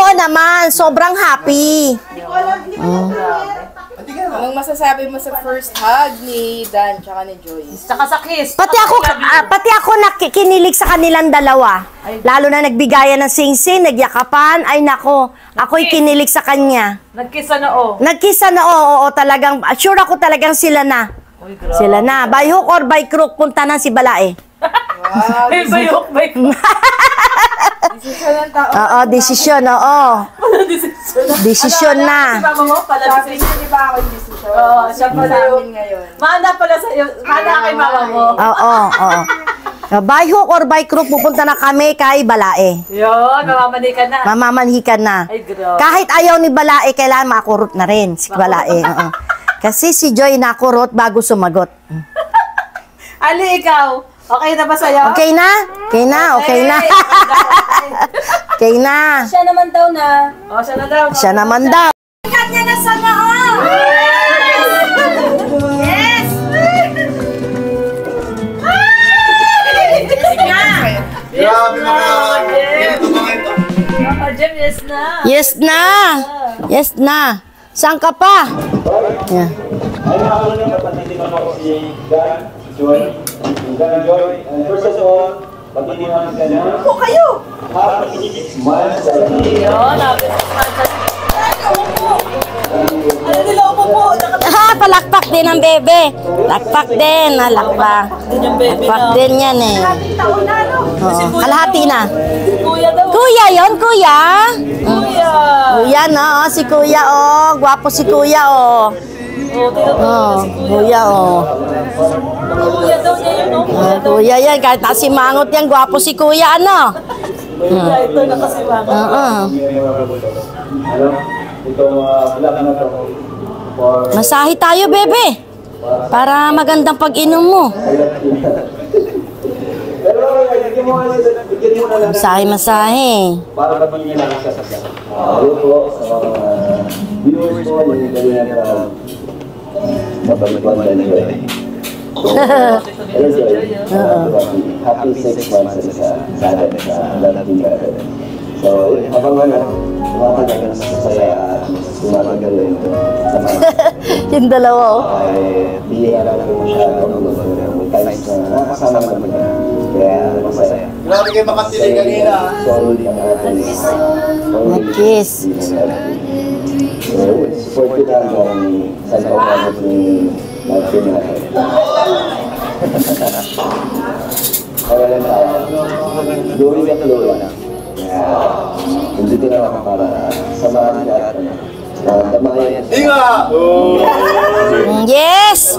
oo naman. Sobrang happy. Hindi ko alam, hindi ko alam. Anong masasabi mo sa first hug ni Dan tsaka ni Joyce? Saka sa kiss. Pati ako nakikinilig sa kanilang dalawa. Lalo na nagbigayan ng sing-sing, nagyakapan. Ay nako, ako'y kinilig sa kanya. Nag-kiss sa noo. Nag-kiss na, oo, talagang, sure ako talagang sila na. Uy, grabe. Sila na. By hook or by crook, punta na si Balae. Wow, Ay, bayok. desisyon ng tao. Oo, desisyon, oo. Desisyon na. Si mama mo pala Sabi desisyon. niya, di ba ako yung desisyon? Oo, siya pala Sa yung... amin ngayon. Mana pala sa'yo. Mana kay mama mo. Oo, oo. By hook or by crook, pupunta na kami kay Balae. Yun, mamamani ka na. Mamamanhikan na. Ay, grabe. Kahit ayaw ni Balae, kailangan makurot na rin si Balae. Oo. Kasi si Joy nakurot bago sumagot. Ali, ikaw. Okay na ba sa'yo? Okay na? Okay na, okay na. Okay na. Siya naman daw na. Oh, siya na daw. Siya naman daw. Kanya na sa noo! Yes! Grabe mga ito. Mama Jem, yes na. Yes na. Yes na. Saan ka pa? Yeah. Ay, nakakala niya, patitiman ako si Dan, si Joy, si Dan Joy. And first of all, patitiman ka na. Po kayo! Happy 6 months. Yun, happy Ano nila upo po? Palakpak din ang bebe. Lakpak din. Lakpak. Lakpak din yan eh. Taon na, no? Oo. Kalahati na. Kuya daw. Kuya yon, kuya. Kuya. Kuya no, si kuya oh. Gwapo si kuya oh. Oh, Oh, kuya oh. Kuya daw niya yun, no? Kuya yan, kahit nasimangot yan, gwapo si kuya ano. Kuya, ito nakasimangot. Oo. Ano? Itong black na to. For Masahe tayo bebe. Para magandang pag-inom mo. pero bigyan mo na lang. Masahe. Para magiging lang siya sa siya. Ayun po, sa mga viewers po, yung ganyan na mapagpagpag na Joy. Hello Joy. Happy 6 months sa atin, sa Latin Garden. So, habang tumatagal na sa saya at tumatagal na ito sa mga Yung dalawa oh. ay bihira lang masyado ng times na nakakasama naman niya. Kaya masaya. Grabe kayo makatilig kanina. Solid ang ating Nag-kiss. support kita hanggang saan ka umabot ni Martin natin. Kaya lang tayo. During at lola na. Nandito na ako para samahan ka at damayan. Inga! Yes!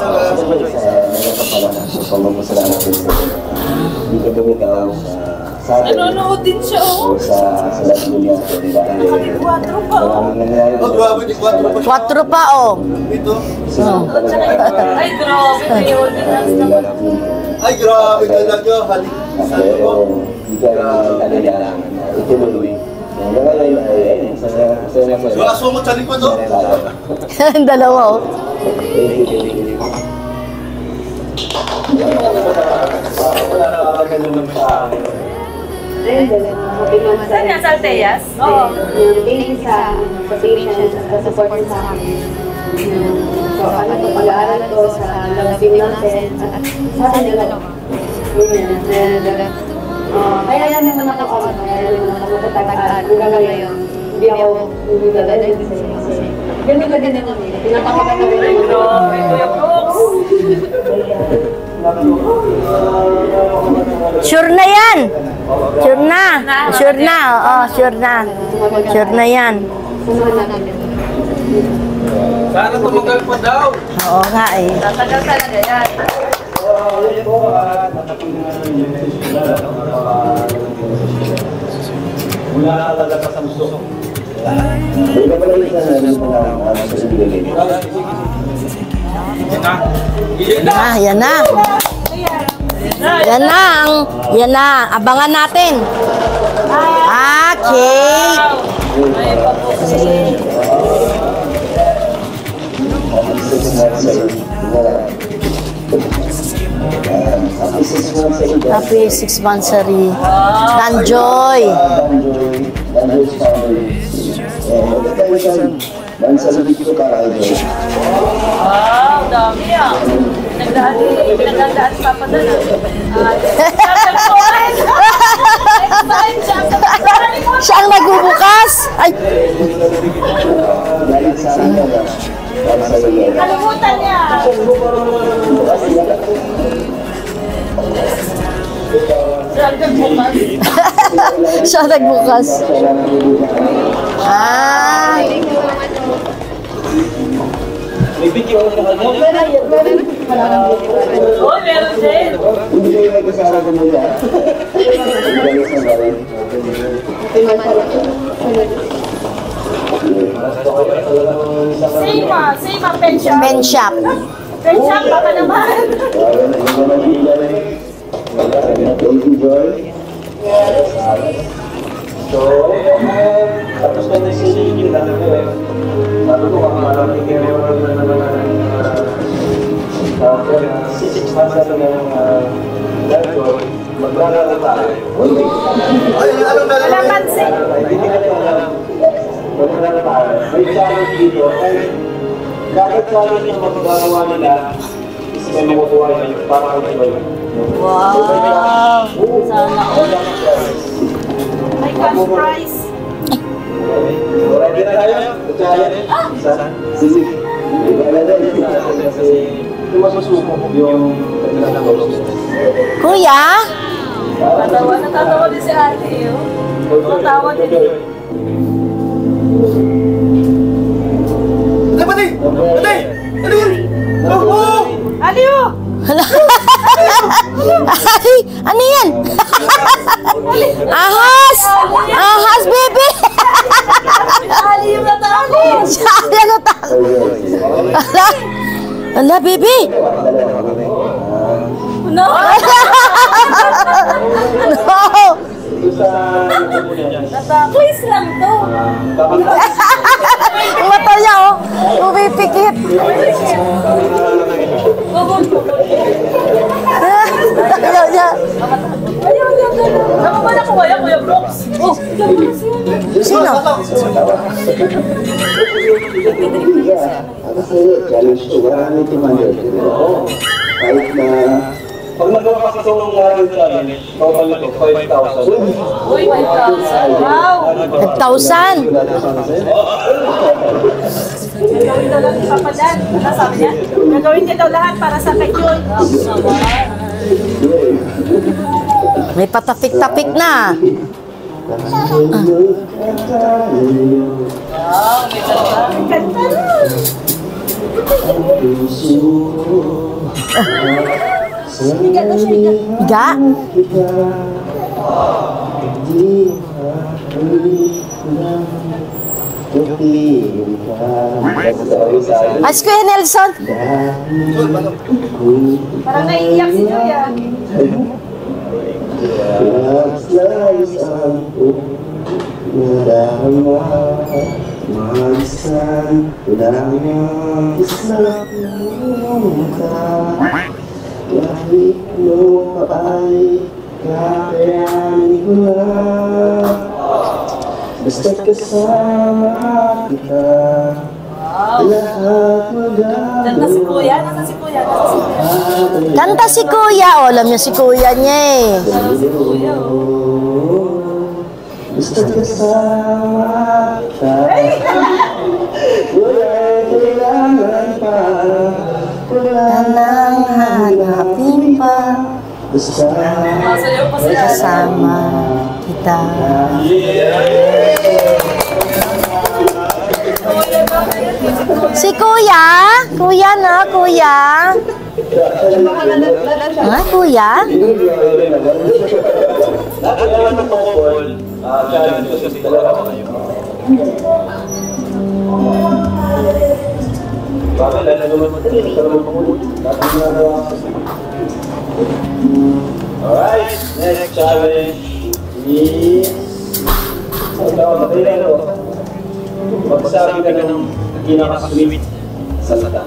Pagmamasalan natin hindi ka bumitaw sa atin. Nanonood din siya, oh. O sa lahat niya. Dahil maraming nangyayari. Oh, grabe, di 4 pa siya. 4 pa oh. Ito. Ay, grabe. Ayun, Ay, grabe talaga. Halik. Sabi ko. Hindi ka kailangan ituloy. Ngayon ay saya Wala sumot sa likod, oh. Ang dalawa oh. Saan yan? Sa Alteyas? Oo. Thank you sa patience at support sa akin. So, ano po, pag-aaral ko sa love team natin at sa akin dalawa. Kaya yan naman ako, kaya naman ako tatagtaan hanggang ngayon. Hindi ako dadalhin kasi ganun na ganun kami. Pinapakapan kami ng Grabe, Kuya Brooks. Sure na yan. Sure na. Sure na. Oo, sure na. Sure na yan. Sana tumagal pa daw. Oo nga eh. Tatagal talaga yan. Wala ka talaga sa gusto. Hindi ka pala isa na sa ibigay. Yan na. Yan na. Yan na. Abangan natin. Okay. Ay, papusin. Happy 6 months. Happy 6th anniversary. Dan Joy. and his family. And attention, Mansalubik ko ka idol. Wow, dami ah. Pinagdaan sa papadala. Siya ang nagbubukas. Ay, Dahil sa akin na para sa iyo. Kalimutan niya. siya ang nagbukas. Ah. Oh, meron din. Hindi kayo may kasama ko muna. Dahil sa bayan. Same pen shop. Men shop. Pen shop, baka naman. Thank you, Joy. So, tapos na nagsisigil na ako eh. Sabi ko, maraming kayo na 6 months na ng Joy, maglalaro tayo. Ay, anong nalala? Wala pansin. Hindi ka alam. Maglalaro tayo. May challenge dito. Dapat challenge yung magagawa nila is may makukuha yun para kay Joy. Wow. Sana all. May cash prize. Ready na tayo? Challenge? Sige. Kasi lumasusuko yung Kuya? Natatawa din si ate. Natatawa din. Ay, pati! Pati! Ano yun? Oh! Aliyo! Ay, ano yan? Ahas! Ahas, baby! Aliyo na tao! Siya ang natakot. Ala! Ala, baby! No! No! Quiz lang to. Yung mata niya, oh. Pumipikit. Ayaw niya. Ano ba na Kuya Brooks? Oh, Sino? challenge to 100 kahit na pag nagawa ka sa ng challenge, total nito 5,000. Uy, 5,000. Wow! 5,000. Gagawin daw lang ni Papa Dan. Ano sabi niya? Gagawin niya daw lahat para sa kay Joy. May patapik-tapik na. Ganda na. Higa? Ay, si Kuya Nelson. Parang naiiyak si Joy ah. Basta kasama kita, lahat magagawa. Ganda si Kuya. Nasaan si Kuya? Kanta si Kuya. Oh, alam niya si Kuya niya eh. Basta kasama kita, wala kailangan pa, wala Nang hanapin pa. basta Masayaw pa si Ate. Kasama kita. Si Kuya? Kuya na, Kuya? Ha, Kuya? Nakakailan ng tungkol, challenge ko sa dalawa kayo. Bakit na naman alright, next challenge is magsabi ka ng pinaka-sweet salita.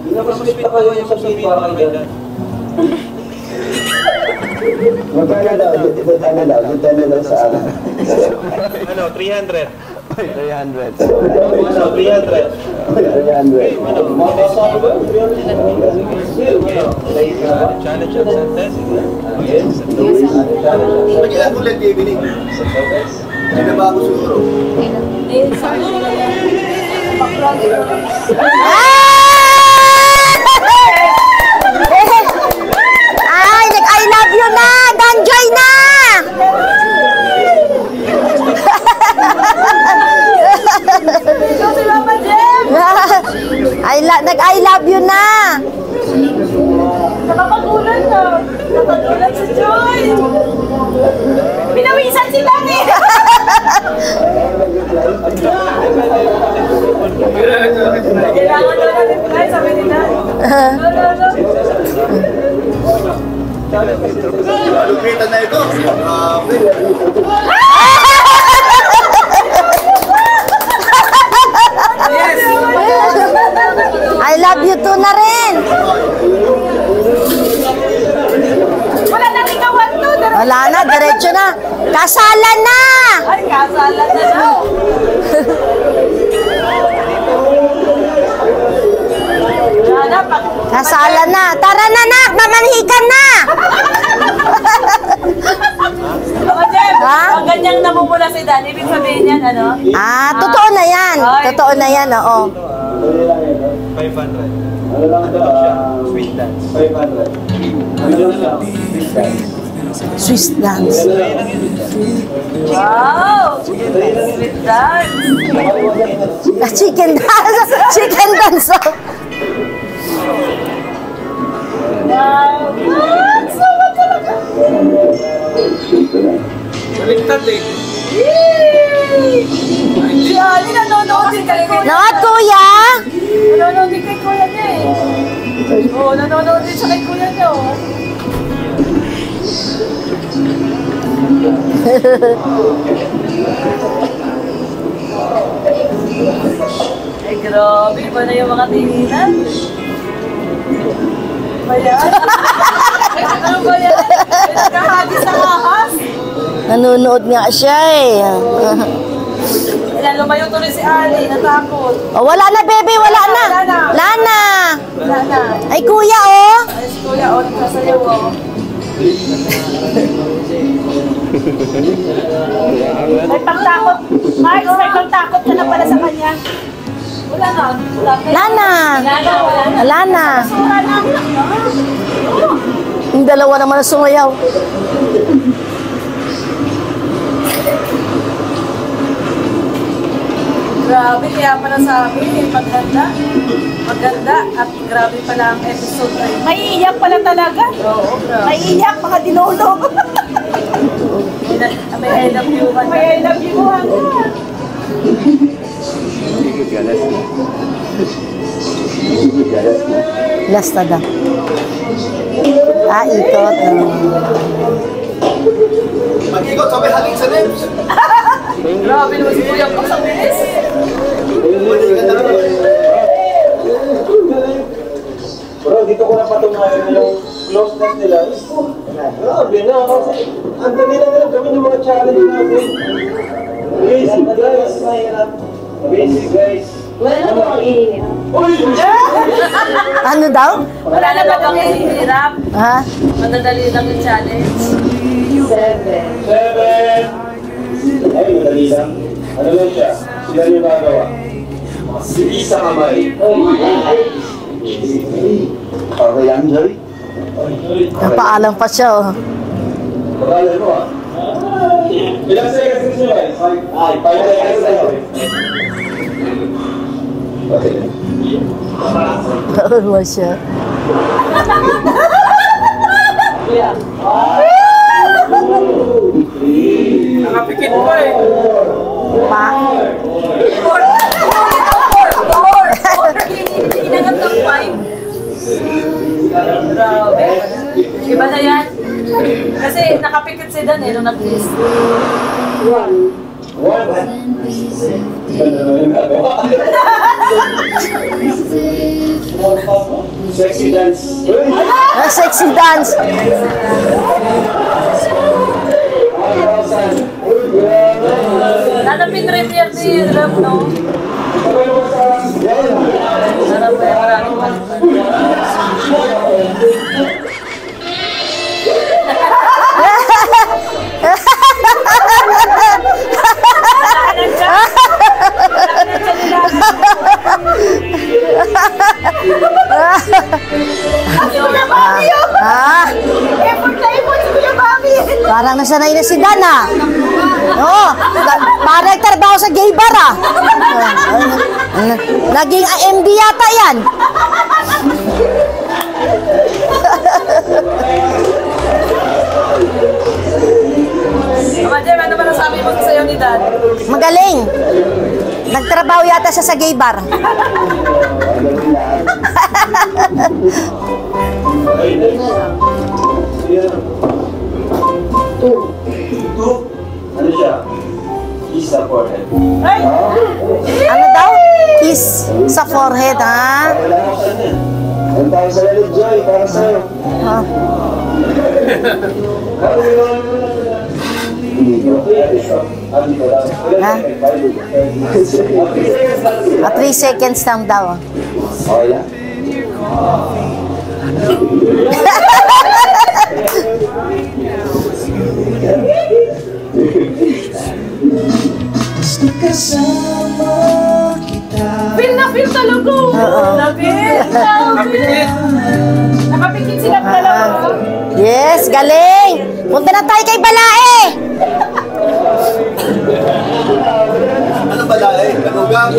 Pinaka-sweet na kayo yung sabihin para kay Ganda. Magkano daw? Magkano daw sa akin? Ano, 300. 300. Ano, 300. 300. Mabasa ko ba? 300. Challenge at Santes. Magilan ko lang TV ni. Hindi na ba ako siguro? Ay, nag-I love you na! Danjoy na! Ikaw si Mama Jem! Nag-I love you na! Nakapagulan na. Nakapagulan si Joy. Pinawisan si Lani. Kailangan na natin tayo, sabi nila. Lupitan na ito. I love you too na rin! Wala na ligawan to. Wala na, diretso na. Kasalan na! Ay, kasalan na daw. Wala na, Kasalan na. Tara na, nak! Mamanhikan na! Mama Jem, Ha? pag ganyang namumula si Dan, ibig sabihin yan, ano? Ah, totoo na yan. Totoo na yan, oo. 500. Ano lang ito? Sweet dance. 500. Ano lang ito? Sweet dance. Swiss dance. Wow! Sweet dance. Chicken dance. Chicken dance. Oh. Wow! Sama talaga. Baliktad eh. Si Ali nanonood din kay Kuya. Nood, kuya! Nanonood din kay Kuya niya eh. Oo, nanonood din siya kay Kuya niya oh. Ay, grabe. Iba na yung mga tinginan. Bayan. Ano ba yan? Nagkahagi sa ahas. Nanonood nga siya eh. Ilan, lumayo tuloy si Ali. Natakot. Oh, wala na, baby. Wala na. Wala na. Wala na. Ay, kuya, oh. Ay, si Kuya, oh, nagsasayaw oh. May pangtakot. Max, may pangtakot ka na pala sa kanya. Wala na. Wala na. Wala na. Wala na. Wala na. Yung dalawa naman ang sumayaw. Grabe, kaya pala sabi, maganda. Maganda at grabe pala ang episode na yun. May iyak pala talaga. Oo, grabe. May iyak, mga dinulog. May I love you. May I love you. Last na daw. Ah, ikot. Mag-ikot, sabi halik sa lips. Grabe naman si Kuya ko sa bilis. Muli ka na naman. Bro, dito ko napatunayan na yung closeness nila. Grabe na. Ang dami na nila gawin yung mga challenge natin. Basic guys. Basic guys. Wala na po ang iinit. Ano daw? Wala na ba bang hirap? Ha? Madadali lang yung challenge. 7. 7. Ay, madali lang. Ano lang siya? Sila yung gagawa. Isa kamay. Okay yan, Joy? Napaalam pa siya, oh. Pagkalala mo ah. Ilang seconds nyo guys? 5 seconds sa'yo. Okay. Ano siya? Nakapikit pa eh. Pa. Hinanap ng 5. Grabe. Iba na yan. Kasi nakapikit si Dan eh, nung nag-list. Sexy dance. Sexy dance. Nanapin rin yan si Ram, no? Ah, parang nasanay na si Dan, ah. Oo, parang nagtrabaho sa gay bar, ah. Naging MD yata yan. Mama Jem, ano ba nasabi mo sa'yo ni Dad? Magaling. Nagtrabaho yata siya sa gay bar. Ano siya? Kiss sa forehead. Ano daw? Kiss sa forehead, ha? Wala ko sa niya. Ang tawag sa lalit, Joy, para sa'yo. Ah. Ha? 3 seconds lang daw. Okay lang. Feel na feel talaga. Nakapikit. Nakapikit sila talaga. Yes, galing! Punta na tayo kay Balae! Ano ba dahil? Kanugang?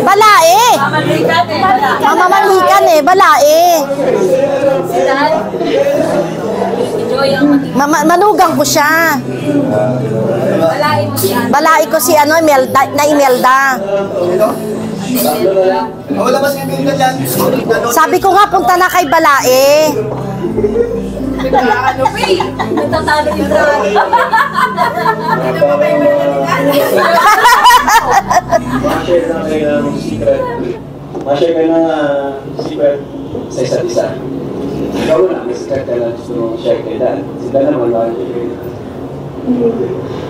Balae! Mamalikan eh. Mamamalikan eh, Balae. Si Dad. Enjoy ang Manugang ko siya. Malain mo siya. Balae ko si ano, Imelda, na Imelda. Wala ba si Imelda dyan? Sabi ko nga, punta na kay Balae. Ano ba eh? Nagtatalo yung Dad. Ma-share na kayo ng secret. Ma-share kayo ng secret sa isa't isa. Ikaw na, may secret ka lang gusto mong share kay Dan. Si Dan naman, bakit kayo na?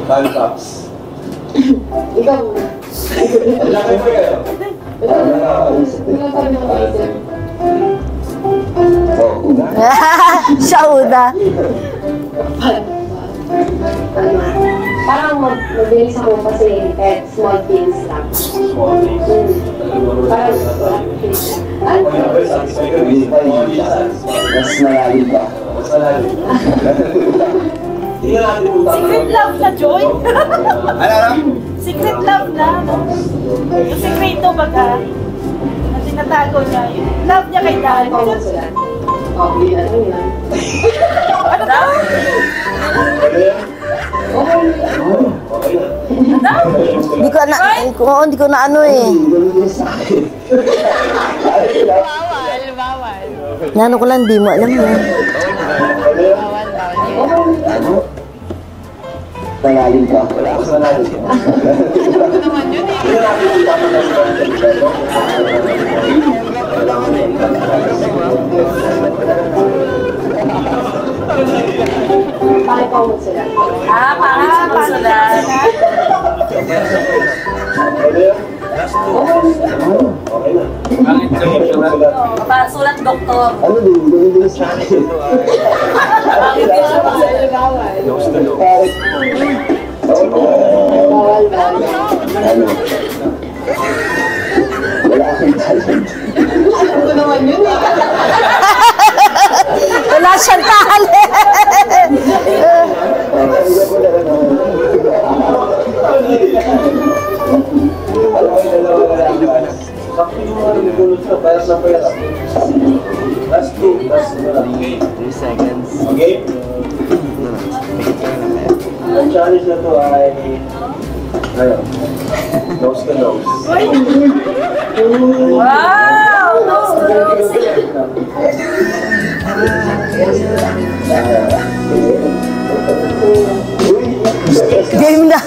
Fan cups. Ikaw. Wala kayo ba kayo? Wala nakakaisip. Oh, una. Siya una. Parang mabilis ako kasi kahit small things lang. Small things. Parang, Satisfy ka, hindi pa rin satisfy. Mas malalim pa. Mas malalim. Hindi nga natin punta. Secret love na, Joy. Ano? Secret love na. Yung sekreto baga. Na tinatago niya. Yung love niya kay Dad. ano mo sila? Oh, yun, ano yun? Ano daw? Okay na. Hindi ko na, hindi ko na ano eh. Nano ko lang, di mo alam mo. Malalim ka. Wala ako sa malalim. Ano naman yun eh. Hindi natin punta pa Pakipamot sila. Pangit sila. Okay na. Pasulat doktor. Ano din sa akin? Pangit din siya Nose to nose. Bawal ba? Ano? Wala akong talent. Alam ko naman yun eh. Wala siyang talent. Last 2 seconds. Okay? Ang challenge na to ay nose to nose. Wow! Nose to nose. Game na.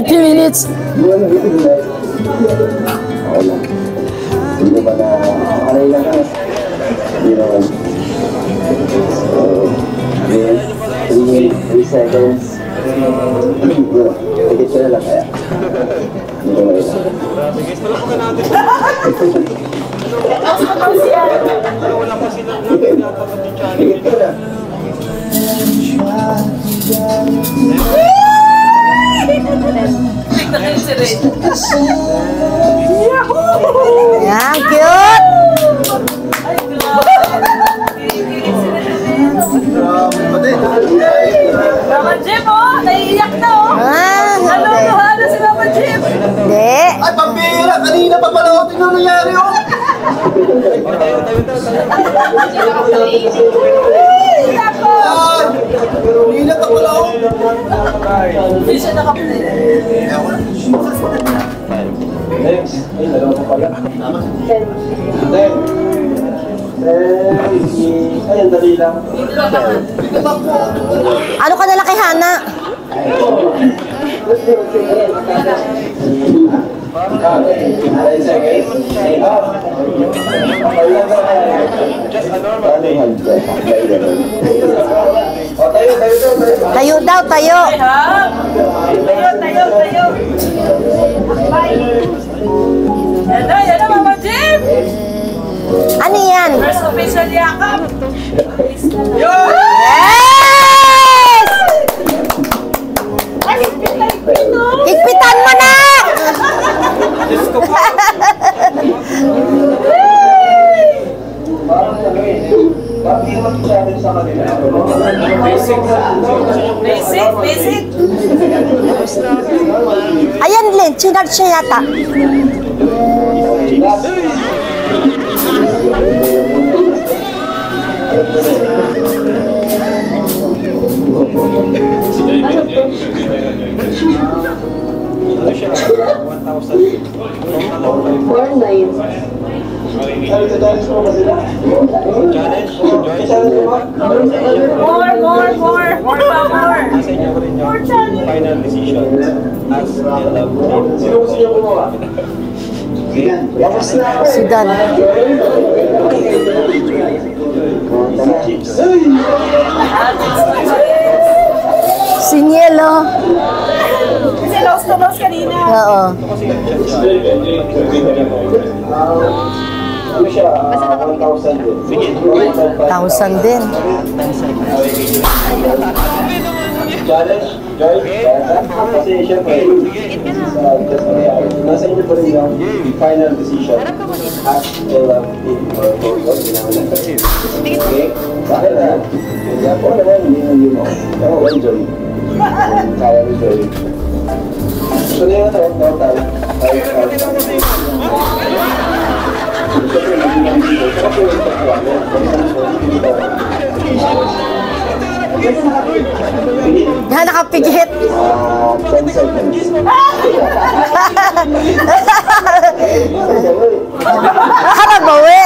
30 minutes. Yun, busy like. Okay lang. Hindi ko pa na makalay lang ka. You know, so, again, 3 seconds. Higit ko na lang kaya. Hindi ko na isa. Higit ko na. Yan, cute! Mama Jim, oh! Naiiyak na, oh! Naluluha na si Mama Jim! Hindi. Ay, pambira! Kanina pa pala ako tingnan nangyari, oh! Ay! Kanina pa pala ako! Hindi siya nakaplay. Next. Ay, dalawa pa pala. Then, ay, ang dali lang. Ano ka nalaki, Hana? Tayo daw, tayo. Tayo! Yan na, Mama Jim! Ano yan? First official yakap! Yes! Higpitan mo na! Basic! Ayan, Lynn, chinard siya yata. More challenge! Final decision as Sino gusto niyo gumawa? Si Dan. Si Nielo. Kasi lost to lost kanina. Oo. Ano siya? 1,000 din. Sige. 1,000 din. Challenge? Joy? Kasi syempre, nasa inyo pa rin yung final decision at team or okay? Bakit na? Hindi ako naman, hindi mo. Pero enjoy. Kaya enjoy. So na yung total. Yan, nakapigit. 10 seconds. Nakarabawi.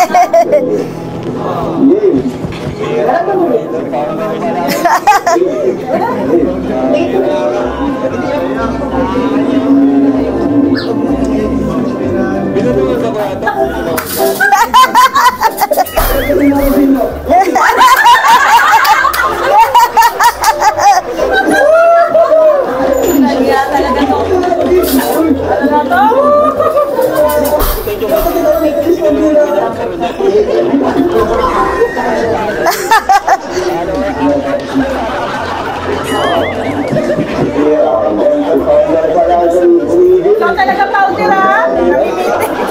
Ikaw talaga powder, ha?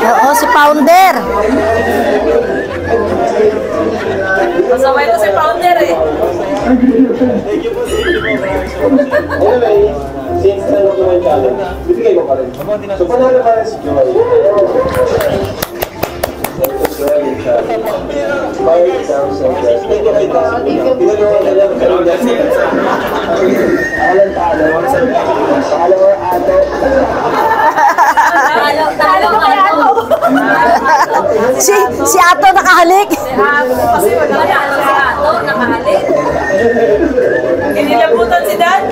Oo, si Pounder. Masaway to si powder, eh. Anyway, since ano ko yung challenge, bibigay ko pa rin. So, panalo pa rin si Joy. Si Ato nakahalik. Kasi wala na si Ato, nakahalik. Kinilabutan si Dan.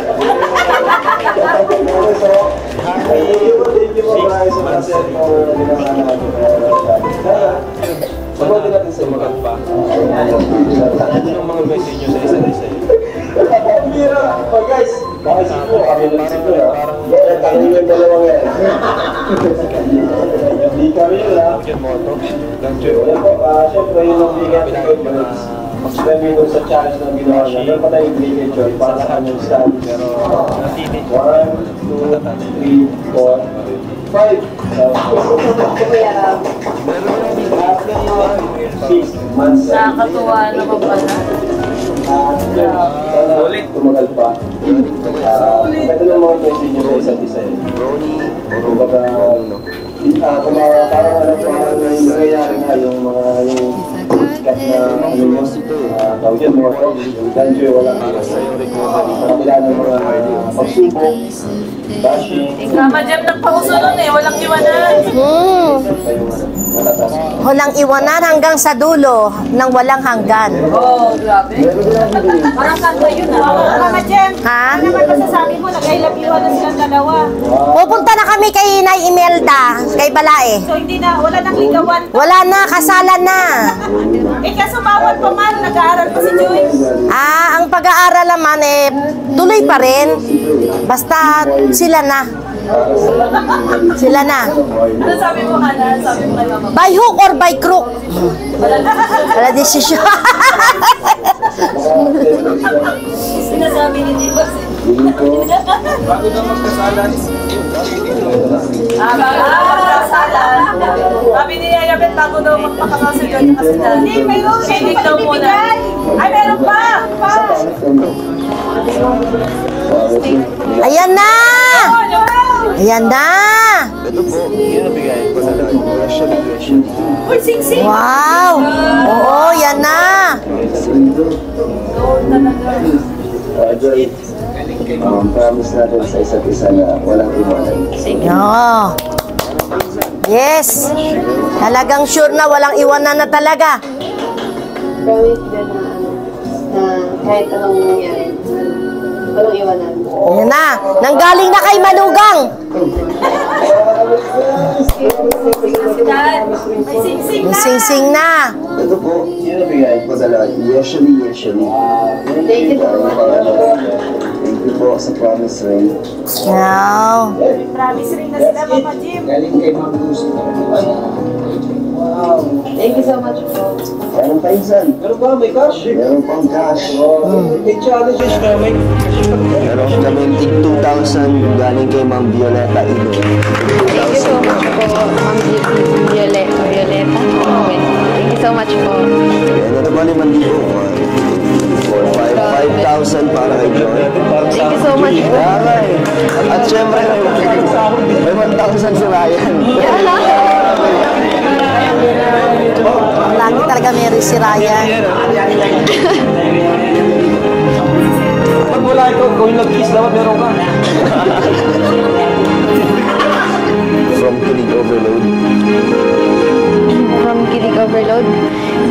kasi kung ginawa natin sagutin natin sa mga pa. Ano yung mga message nyo sa isa't isa? Mira, guys, bakit po kami lang sito kami yung dalawang yan. Hindi kami yun ha. Yung motto? Siyempre yun ang bigyan ko mag-spend mo sa challenge ng ginawa niya. Meron pa tayong bigay Joy para sa kanyang stand. Pero 1, 2, 3, 4, 5. 6 months. Nakakatuwa naman pala. Ulit. Tumagal pa. Ito ng mga message nyo sa isa't isa. Kumbaga, parang alam ko yung nangyayari nga yung mga sikat na tawag yan, mga tawag. Yung Danjoy, wala nakakilala ng mga pagsubok, bashing. Mama Jem nagpauso nun eh, walang iwanan. Walang iwanan hanggang sa dulo ng walang hanggan. Oh, grabe. Parang kanta yun ah. Mama Jem, Ha? ano naman masasabi mo? Nag-I love you na silang dalawa. Pupunta na kami kay Nay Imelda, kay Balae. So hindi na, wala nang ligawan. Wala na, kasalan na. Eh kaso bawal pa man, nag-aaral pa si Joy. Ang pag-aaral naman tuloy pa rin. Basta sila na. Sila na. Ano sabi mo, Hana? Sabi mo kay Mama? By hook or by crook? Wala desisyon. Sinasabi ni Diva. Bago na magkasalan, Magkasalan. Sabi ni Yaya Bet, bago daw magpakasal si Joy kasi na. Hindi, mayroon. Hindi daw muna. Ay, meron pa! Ayan na! Ayan na! ito po, yun ang bigay ko sa lahat. Graduation. Uy, sing-sing! Wow! Oo, yan na! Joy, promise natin sa isa't isa na walang iwanan. Oo. Yes! Talagang sure na walang iwanan na talaga. Promise din na kahit anong mangyari, walang iwanan. Ayan na! Nanggaling na kay Manugang! May sing-sing May na! sing-sing na! Ito po, yun ang bigay ko sa lahat. Usually. Thank you so much. Thank you po sa promise ring. Wow! Promise ring na sila, Mama Jim. Thank you so much po. Anong painsan? Meron ba? May cash? Meron pang cash. May challenges na may meron kami 2,000 galing kay Ma'am Violeta Ino. Thank you so much po, Ma'am Violeta. Thank you so much po. Ano naman ni Mandibo? 5,000 para kay Joy. Thank you so much po. At syempre, may 1,000 si Ryan. Lagi talaga meron si Ryan. Pag wala ikaw, gawin nag-kiss dapat meron ka. From Kilig Overload. From Kilig Overload.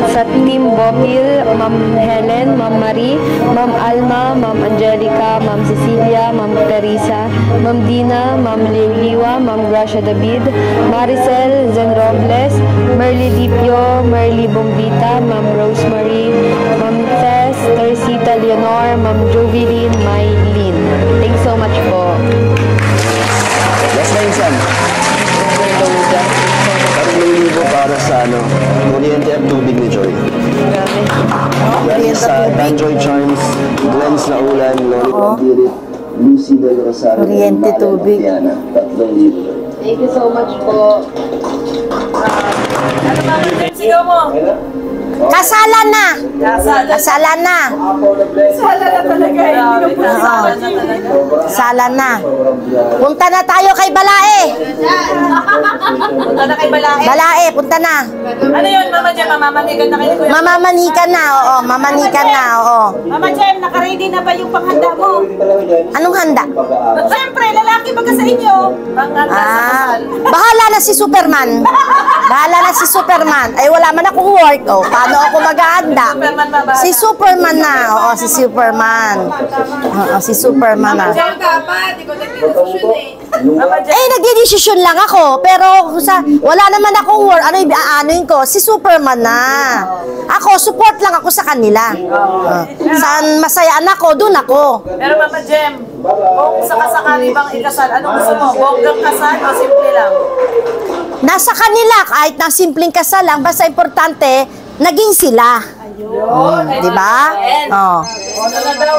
Sa Team Bopil, Ma'am Helen, Ma'am Marie, Ma'am Alma, Ma'am Angelica, Ma'am Cecilia, Ma'am Teresa, Ma'am Dina, Ma'am Liliwa, Ma'am Gracia David, Maricel Zen Robles, Merly Dipio, Merly Bombita, Ma'am Rosemary, Ma'am Tess, Teresita Leonor, Ma'am Jovelyn, Maylin. Thanks so much po. Last na insan. Parang may libo para sa kuryente at tubig ni Joy. Yan sa Danjoy Charms, Glens na Ulan, Lollipop Pirit, Lucy Del Rosario, Kuryente, tubig. 3,000. Thank you so much po. Ano Mama Jim, sigaw mo? Kasalan na! Kasalan na! Sala na talaga eh. Hindi ko sala na talaga. Kasalan na! Punta na tayo kay Balae! Punta na kay Balae. Balae, punta na! Ano yun, Mama Jim? Mamamanigan na kayo. Mamamanikan na, oo. Mamanikan na, oo. Mama Jim, naka-ready na ba yung panghanda mo? Anong handa? Siyempre, lalaki baga sa inyo. Panghanda sa kasal. Bahala na si Superman. Bahala na si Superman. Ay, wala man akong work. Oh, paano ako mag-aanda? Superman ba? Si Superman na. Oo, si Superman. Oo, si Superman na. Diyan ka pa, di ko nagdidesisyon eh. nagdidesisyon lang ako. Pero wala naman akong word. Ano yung aanuin ko? Si Superman na. Ako, support lang ako sa kanila. Saan masayaan ako, dun ako. Pero Mama Jem, kung sakasakali bang ikasal, ano gusto mo? Bonggang kasal o simple lang? Nasa kanila, kahit na simpleng kasal lang, basta importante, naging sila. Ayun. Diba? Oh. Ano na daw?